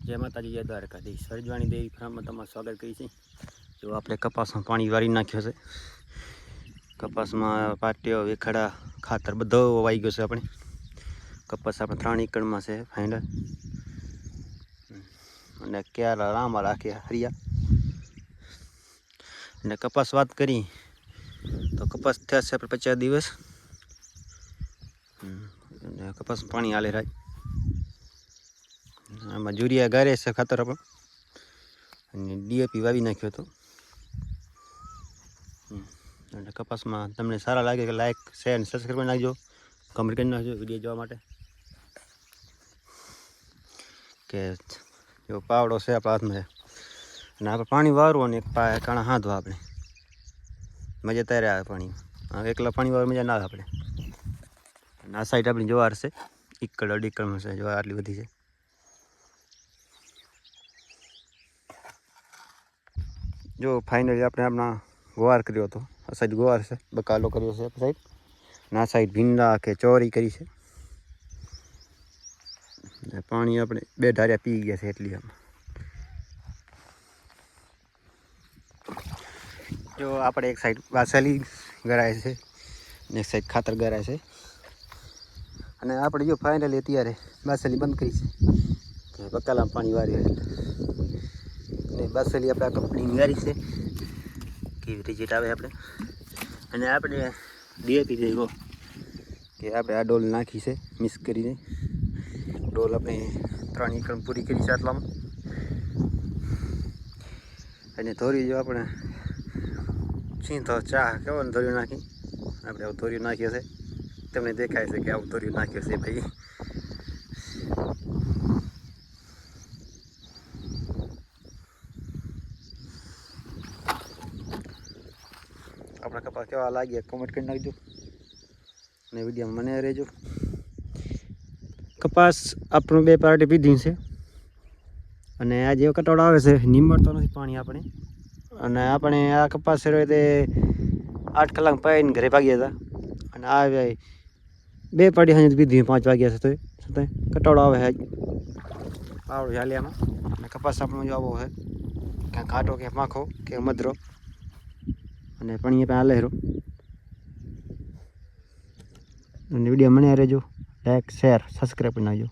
जय माताजी जय द्वारकाधीश सरजवाणी देवी फार्म में तमारुं स्वागत करी छे। जो आपणे कपास में पाणी वारी नाख्यो छे। कपास में पाटियो वेखड़ा खातर बधो वाई गयो छे। अपने कपास अपने 3 एकड़ में छे फाइनल अने क्यारा रामा राखे हरिया अने कपास बात करी तो कपास थया छे 50 दिवस अने कपास में पाणी हाले राय आम यूरिया गारे से खातर अपन डीएपी वावी नाख्यो तो कपास में तमने सारा लागे कि लाइक शेयर सब्सक्राइब कर नाखजो, कमेंट कर नाखजो वीडियो जोवा माटे के जो पावड़ो से आपणा हाथ में अने आपणे पाणी वारवो ने काणा हाथवा आपणे मजा त्यारे आवे पाणी एकला पाणी वारवा मजा ना आवे आपणे। आ साइड आपणी ज्वार छे एकड़ 1.5 एकड़ में छे ज्वार आटली बधी छे। जो फाइनली आपणे अपना गुवार कर्यो तो आ साइड गुवार से बकालो कर्यो छे साइड ना साइड भींडा के चोरी करी छे। पाणी अपने 2 ढारिया पी गया छे एटली हम जो आपणे एक साइड वासली गराय छे ने एक साइड खातर गराय छे अने आपणे जो फाइनली अत्यारे वासली बंद करी छे के बकाला पाणी वार्यो ने वासली आपणे कंपनी गारी छे केवी रिजल्ट आवे आपणे अने आपणे डीएपी जेवो के आपणे आ डोल नाखी छे मिक्स करीने डोल अपने 3 एकड़ पूरी करी छे आटलामां अने धोरी जो अपने चींधो चा केवो धोरियो नाखी आपणे आव धोरियो नाख्यो छे तमने देखाय छे के आव धोरियो नाख्यो छे भाई। अपना कपास केवा लाग्या कमेंट कर नाखजो ने विडियो में मने रहेजो। कपास आपणे 2 पार्टी पीधी छे अने आ जे कटोड़ो आवे छे निमड़तो नथी पाणी आपणे अने आपणे आ कपास रह्यो ते 8 कलाक पाईने घरे भाग्या था अने आ 2 पार्टी हंज पीधी 5 वाग्या छे तो कटोड़ो आवे है पावड़ो झालिया में अने कपास आपणो जो आवो है क्या घाटो के माखो के मधरो अने पाणी पे हाले रो अने वीडियो मने रहेजो लाइक शेयर सब्सक्राइब कर नाखजो।